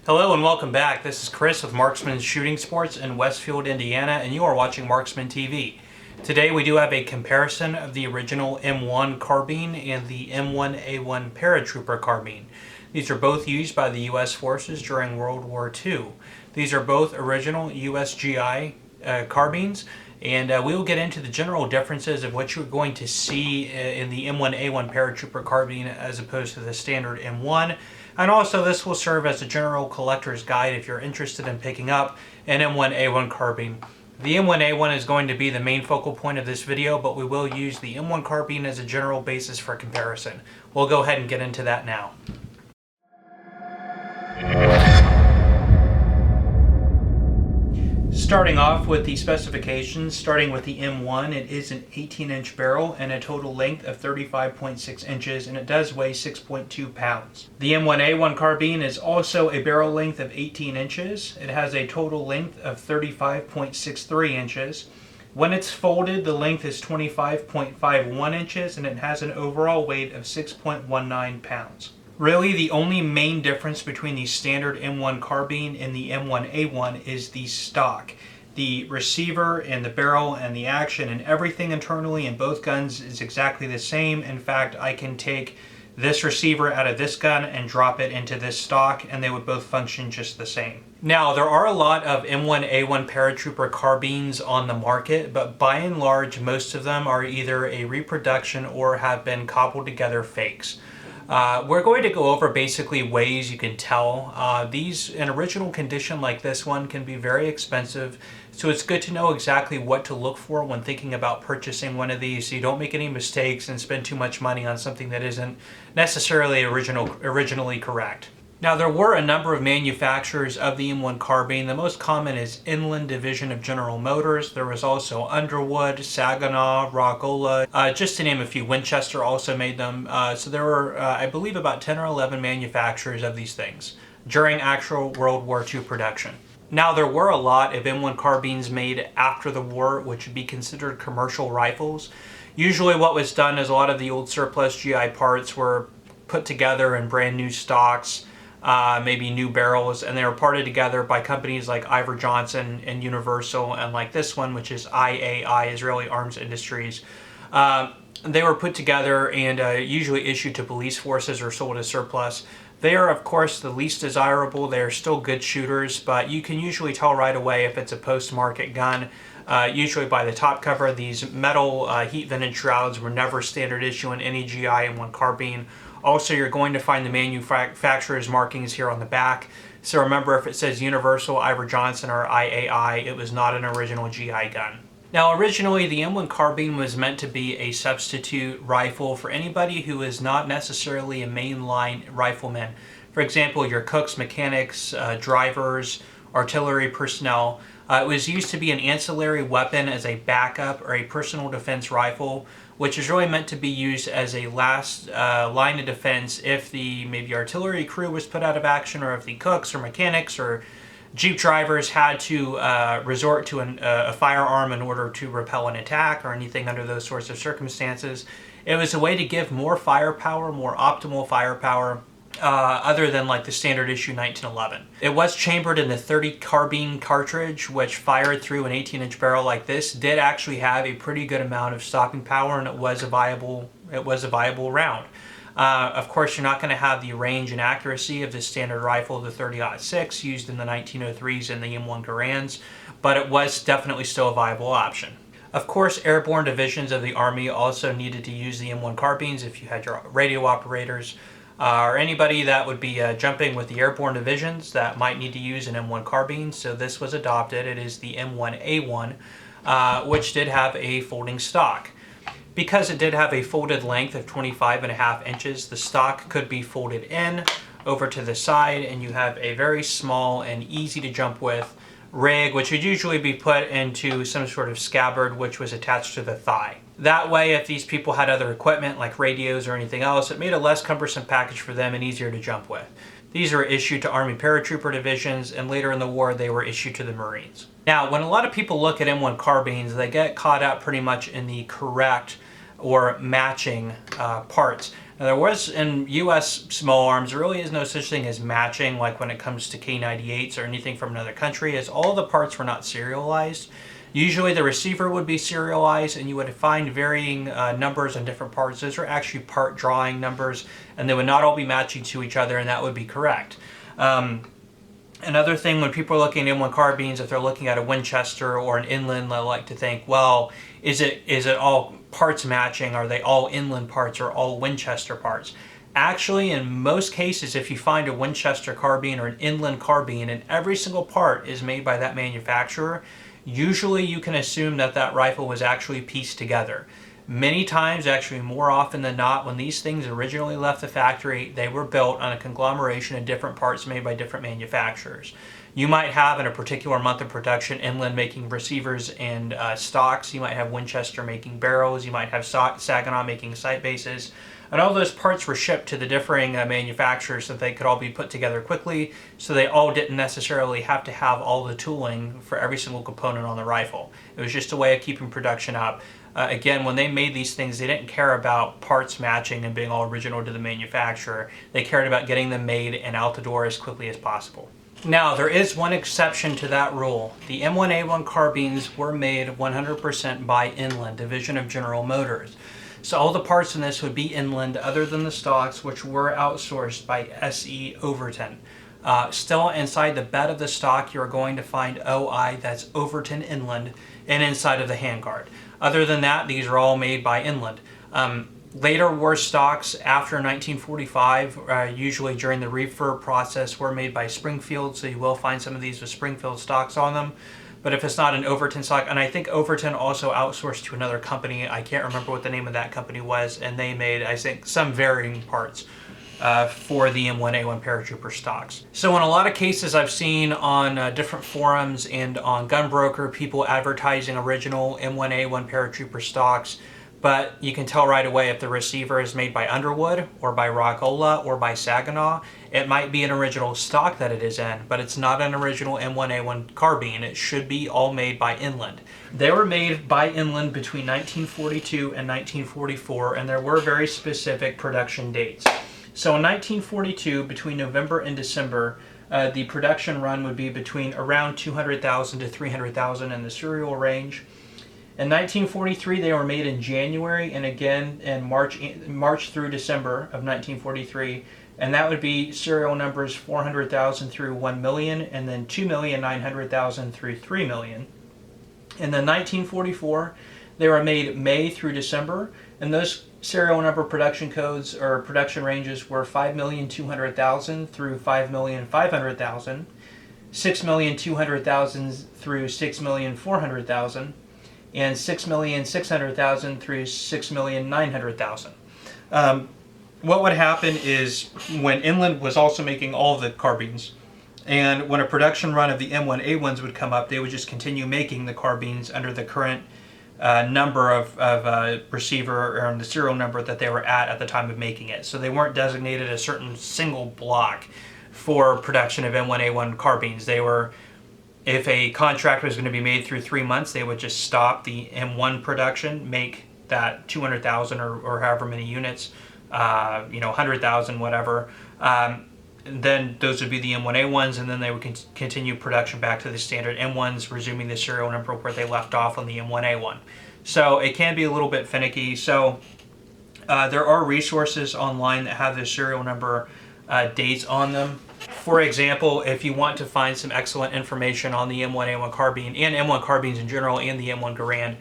Hello and welcome back. This is Chris with Marksman Shooting Sports in Westfield, Indiana, and you are watching Marksman TV. Today we do have a comparison of the original M1 Carbine and the M1A1 Paratrooper Carbine. These are both used by the U.S. forces during World War II. These are both original USGI carbines, and we will get into the general differences of what you're going to see in the M1A1 Paratrooper Carbine as opposed to the standard M1. And also this will serve as a general collector's guide if you're interested in picking up an M1A1 carbine. The M1A1 is going to be the main focal point of this video, but we will use the M1 carbine as a general basis for comparison. We'll go ahead and get into that now. Starting off with the specifications, starting with the M1, it is an 18-inch barrel and a total length of 35.6 inches, and it does weigh 6.2 pounds. The M1A1 carbine is also a barrel length of 18 inches. It has a total length of 35.63 inches. When it's folded, the length is 25.51 inches, and it has an overall weight of 6.19 pounds. Really, the only main difference between the standard M1 carbine and the M1A1 is the stock. The receiver and the barrel and the action and everything internally in both guns is exactly the same. In fact, I can take this receiver out of this gun and drop it into this stock, and they would both function just the same. Now, there are a lot of M1A1 Paratrooper carbines on the market, but by and large, most of them are either a reproduction or have been cobbled together fakes. We're going to go over basically ways you can tell. These, in original condition like this one, can be very expensive, so it's good to know exactly what to look for when thinking about purchasing one of these so you don't make any mistakes and spend too much money on something that isn't necessarily originally correct. Now, there were a number of manufacturers of the M1 carbine. The most common is Inland Division of General Motors. There was also Underwood, Saginaw, Rockola, just to name a few. Winchester also made them. So there were, I believe, about 10 or 11 manufacturers of these things during actual World War II production. Now, there were a lot of M1 carbines made after the war, which would be considered commercial rifles. Usually what was done is a lot of the old surplus GI parts were put together in brand new stocks, maybe new barrels, and they were parted together by companies like Iver Johnson and Universal, and like this one, which is IAI, Israeli Arms Industries. They were put together and usually issued to police forces or sold as surplus. They are, of course, the least desirable. They are still good shooters, but you can usually tell right away if it's a post-market gun. Usually by the top cover. These metal heat-vented shrouds were never standard issue in any GI M1 carbine. Also, you're going to find the manufacturer's markings here on the back. So remember, if it says Universal, Iver Johnson, or IAI, it was not an original GI gun. Now, originally, the M1 carbine was meant to be a substitute rifle for anybody who is not necessarily a mainline rifleman. For example, your cooks, mechanics, drivers, artillery personnel. It was used to be an ancillary weapon as a backup or a personal defense rifle, which is really meant to be used as a last line of defense if the maybe artillery crew was put out of action, or if the cooks or mechanics or Jeep drivers had to resort to a firearm in order to repel an attack or anything under those sorts of circumstances. It was a way to give more firepower, more optimal firepower, other than like the standard issue 1911. It was chambered in the .30 carbine cartridge, which fired through an 18-inch barrel like this, did actually have a pretty good amount of stopping power, and it was a viable round. Of course, you're not going to have the range and accuracy of the standard rifle, the .30-06, used in the 1903s and the M1 Garands, but it was definitely still a viable option. Of course, airborne divisions of the Army also needed to use the M1 carbines if you had your radio operators, or anybody that would be jumping with the airborne divisions that might need to use an M1 carbine. So this was adopted. It is the M1A1, which did have a folding stock. Because it did have a folded length of 25.5 inches, the stock could be folded in over to the side, and you have a very small and easy to jump with rig, which would usually be put into some sort of scabbard which was attached to the thigh. That way, if these people had other equipment like radios or anything else, it made a less cumbersome package for them and easier to jump with. These are issued to Army paratrooper divisions, and later in the war they were issued to the Marines. Now, when a lot of people look at M1 carbines, they get caught up pretty much in the correct or matching parts. Now there was, in U.S. small arms, there really is no such thing as matching, like when it comes to K98s or anything from another country, as all the parts were not serialized. Usually the receiver would be serialized, and you would find varying numbers on different parts. Those are actually part drawing numbers, and they would not all be matching to each other, and that would be correct. Another thing, when people are looking at M1 carbines, if they're looking at a Winchester or an Inland, they like to think, well, is it all parts matching? Are they all Inland parts or all Winchester parts? Actually, in most cases, if you find a Winchester carbine or an Inland carbine and every single part is made by that manufacturer, usually you can assume that that rifle was actually pieced together. Many times, actually more often than not, when these things originally left the factory, they were built on a conglomeration of different parts made by different manufacturers. You might have, in a particular month of production, Inland making receivers and stocks. You might have Winchester making barrels. You might have Saginaw making sight bases. And all those parts were shipped to the differing manufacturers so that they could all be put together quickly, so they all didn't necessarily have to have all the tooling for every single component on the rifle. It was just a way of keeping production up. Again, when they made these things, they didn't care about parts matching and being all original to the manufacturer. They cared about getting them made and out the door as quickly as possible. Now, there is one exception to that rule. The M1A1 carbines were made 100% by Inland, division of General Motors. So all the parts in this would be Inland, other than the stocks, which were outsourced by SE Overton. Still inside the bed of the stock, you're going to find OI, that's Overton Inland, and inside of the handguard. Other than that, these are all made by Inland. Later war stocks after 1945, usually during the refurb process, were made by Springfield, so you will find some of these with Springfield stocks on them. But if it's not an Overton stock, and I think Overton also outsourced to another company, I can't remember what the name of that company was, and they made, I think, some varying parts for the M1A1 Paratrooper stocks. So in a lot of cases I've seen on different forums and on Gunbroker, people advertising original M1A1 Paratrooper stocks, but you can tell right away if the receiver is made by Underwood or by Rockola or by Saginaw. It might be an original stock that it is in, but it's not an original M1A1 carbine. It should be all made by Inland. They were made by Inland between 1942 and 1944, and there were very specific production dates. So in 1942, between November and December, the production run would be between around 200,000 to 300,000 in the serial range. In 1943, they were made in January and again in March through December of 1943, and that would be serial numbers 400,000 through 1 million, and then 2,900,000 through 3 million. And then 1944, they were made May through December, and those serial number production codes or production ranges were 5,200,000 through 5,500,000, 6,200,000 through 6,400,000, and 6,600,000 through 6,900,000. What would happen is when Inland was also making all of the carbines, and when a production run of the M1A1s would come up, they would just continue making the carbines under the current number of receiver or the serial number that they were at the time of making it. So they weren't designated a certain single block for production of M1A1 carbines. They were, if a contract was going to be made through 3 months, they would just stop the M1 production, make that 200,000 or however many units, 100,000, whatever. Then those would be the M1A1s, and then they would continue production back to the standard M1s, resuming the serial number where they left off on the M1A1. So it can be a little bit finicky. So there are resources online that have the serial number dates on them. For example, if you want to find some excellent information on the M1A1 carbine and M1 carbines in general and the M1 Garand,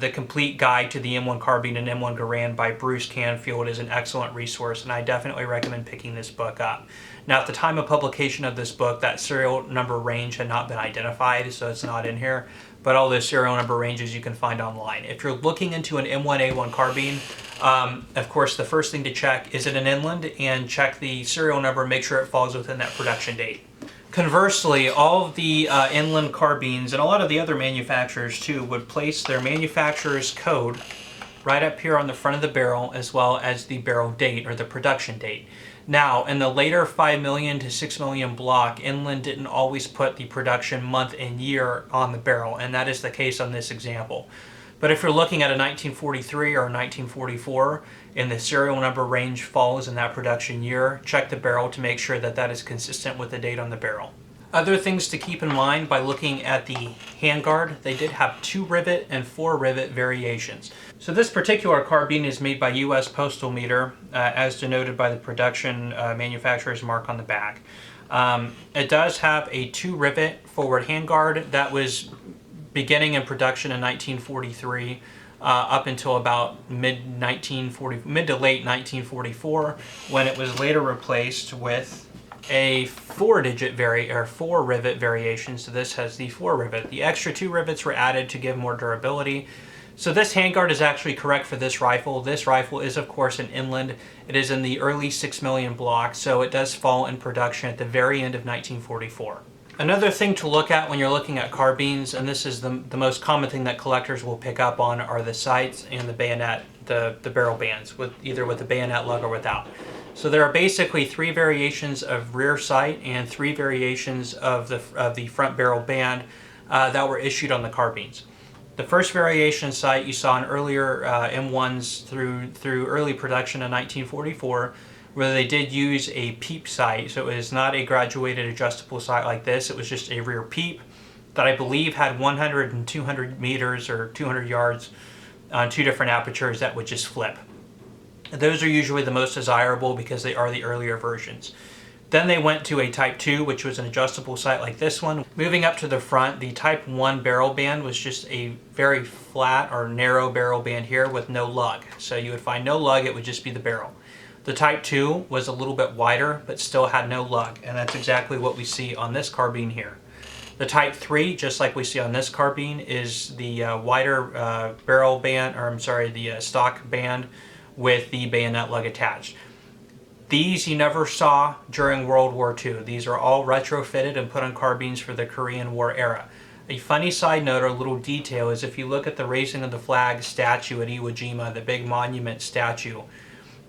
the complete guide to the M1 carbine and M1 Garand by Bruce Canfield is an excellent resource, and I definitely recommend picking this book up. Now, at the time of publication of this book, that serial number range had not been identified, so it's not in here, but all those serial number ranges you can find online. If you're looking into an M1A1 carbine, of course, the first thing to check, is it an Inland, and check the serial number, make sure it falls within that production date. Conversely, all of the Inland carbines, and a lot of the other manufacturers too, would place their manufacturer's code right up here on the front of the barrel, as well as the barrel date or the production date. Now, in the later 5 million to 6 million block, Inland didn't always put the production month and year on the barrel, and that is the case on this example. But if you're looking at a 1943 or a 1944 and the serial number range falls in that production year, check the barrel to make sure that that is consistent with the date on the barrel. Other things to keep in mind by looking at the handguard, they did have 2 rivet and 4 rivet variations. So this particular carbine is made by US Postal Meter, as denoted by the production manufacturer's mark on the back. It does have a 2 rivet forward handguard that was beginning in production in 1943 up until about mid to late 1944, when it was later replaced with a 4 rivet variation. So this has the 4 rivet. The extra 2 rivets were added to give more durability. So this handguard is actually correct for this rifle. This rifle is of course an inland. It is in the early 6 million block, so it does fall in production at the very end of 1944. Another thing to look at when you're looking at carbines, and this is the most common thing that collectors will pick up on, are the sights and the bayonet, the barrel bands, either with the bayonet lug or without. So there are basically 3 variations of rear sight and 3 variations of the front barrel band that were issued on the carbines. The first variation sight you saw in earlier M1s through early production in 1944, where they did use a peep sight. So it was not a graduated adjustable sight like this. It was just a rear peep that I believe had 100 and 200 meters or 200 yards on 2 different apertures that would just flip. Those are usually the most desirable because they are the earlier versions. Then they went to a Type 2, which was an adjustable sight like this one. Moving up to the front, the Type 1 barrel band was just a very flat or narrow barrel band here with no lug. So you would find no lug, it would just be the barrel. The Type 2 was a little bit wider, but still had no lug, and that's exactly what we see on this carbine here. The Type 3, just like we see on this carbine, is the wider barrel band, or I'm sorry, the stock band with the bayonet lug attached. These you never saw during World War II. These are all retrofitted and put on carbines for the Korean War era. A funny side note or little detail is if you look at the raising of the flag statue at Iwo Jima, the big monument statue,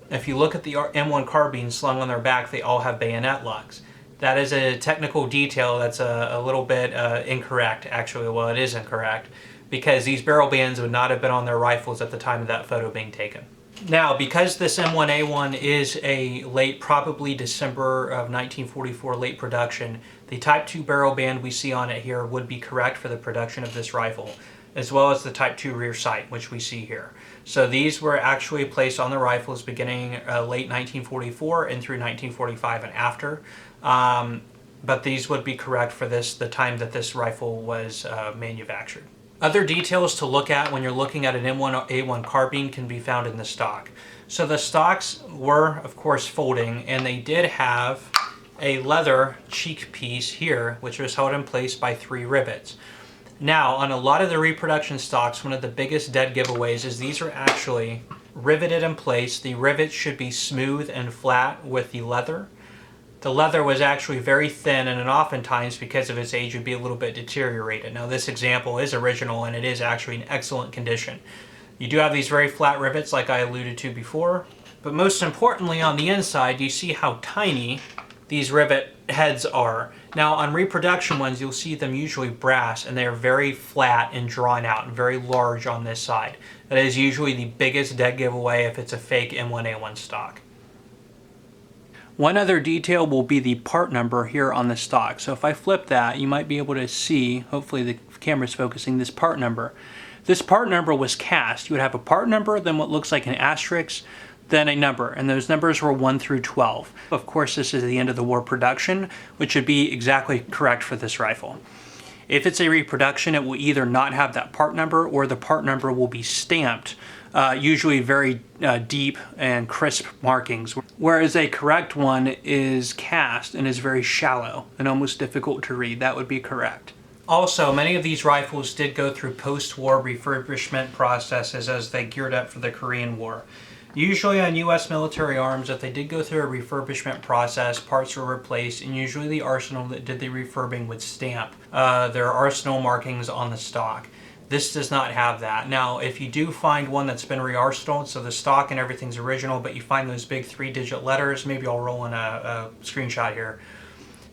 if you look at the M1 carbines slung on their back, they all have bayonet lugs. That is a technical detail that's a little bit incorrect, actually. Well, it is incorrect, because these barrel bands would not have been on their rifles at the time of that photo being taken. Now, because this M1A1 is a late, probably December of 1944 late production, the Type 2 barrel band we see on it here would be correct for the production of this rifle, as well as the Type 2 rear sight, which we see here. So these were actually placed on the rifles beginning late 1944 and through 1945 and after. But these would be correct for the time that this rifle was manufactured. Other details to look at when you're looking at an M1A1 carbine can be found in the stock. So the stocks were, of course, folding, and they did have a leather cheek piece here, which was held in place by 3 rivets. Now, on a lot of the reproduction stocks, one of the biggest dead giveaways is these are actually riveted in place. The rivets should be smooth and flat with the leather. The leather was actually very thin, and oftentimes, because of its age, would be a little bit deteriorated. Now, this example is original, and it is actually in excellent condition. You do have these very flat rivets, like I alluded to before, but most importantly, on the inside, you see how tiny these rivet heads are. Now, on reproduction ones, you'll see them usually brass, and they are very flat and drawn out and very large on this side. That is usually the biggest dead giveaway if it's a fake M1A1 stock. One other detail will be the part number here on the stock. So if I flip that, you might be able to see, hopefully the camera's focusing, this part number. This part number was cast. You would have a part number, then what looks like an asterisk, then a number, and those numbers were 1 through 12. Of course, this is the end of the war production, which would be exactly correct for this rifle. If it's a reproduction, it will either not have that part number, or the part number will be stamped, usually very deep and crisp markings, whereas a correct one is cast and is very shallow and almost difficult to read. That would be correct. Also, many of these rifles did go through post-war refurbishment processes as they geared up for the Korean War. Usually on U.S. military arms, if they did go through a refurbishment process, parts were replaced, and usually the arsenal that did the refurbing would stamp their arsenal markings on the stock. This does not have that. Now, if you do find one that's been re-arsenaled, so the stock and everything's original, but you find those big 3-digit letters, maybe I'll roll in a screenshot here.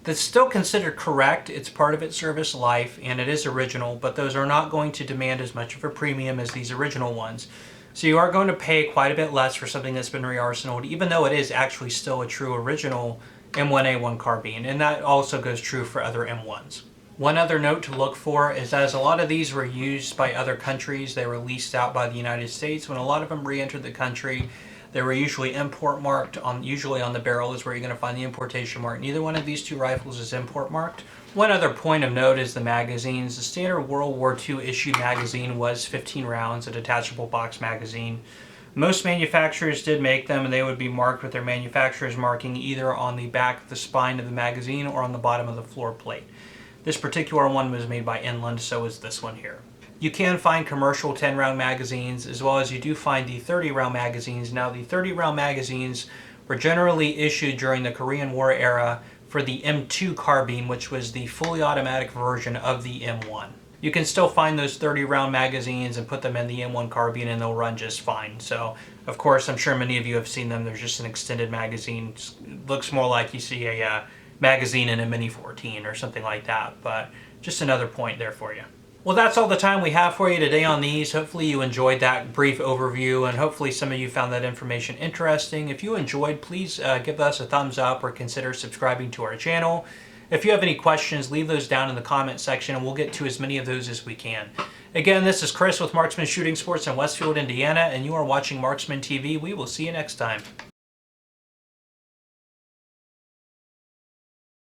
That's still considered correct. It's part of its service life and it is original, but those are not going to demand as much of a premium as these original ones. So you are going to pay quite a bit less for something that's been re-arsenaled, even though it is actually still a true original M1A1 carbine, and that also goes true for other M1s. One other note to look for is that as a lot of these were used by other countries, they were leased out by the United States. When a lot of them re-entered the country, they were usually import marked. Usually on the barrel is where you're going to find the importation mark. Neither one of these two rifles is import marked. One other point of note is the magazines. The standard World War II issue magazine was 15 rounds, a detachable box magazine. Most manufacturers did make them, and they would be marked with their manufacturer's marking either on the back of the spine of the magazine or on the bottom of the floor plate. This particular one was made by Inland, so is this one here. You can find commercial 10-round magazines, as well as you do find the 30-round magazines. Now, the 30-round magazines were generally issued during the Korean War era for the M2 carbine, which was the fully automatic version of the M1. You can still find those 30-round magazines and put them in the M1 carbine and they'll run just fine. So, of course, I'm sure many of you have seen them. There's just an extended magazine. It looks more like you see a magazine in a Mini 14 or something like that, but just another point there for you. Well, that's all the time we have for you today on these. Hopefully you enjoyed that brief overview, and hopefully some of you found that information interesting. If you enjoyed, please give us a thumbs up or consider subscribing to our channel. If you have any questions, leave those down in the comment section and we'll get to as many of those as we can. Again, this is Chris with Marksman Shooting Sports in Westfield, Indiana, and you are watching Marksman TV. We will see you next time.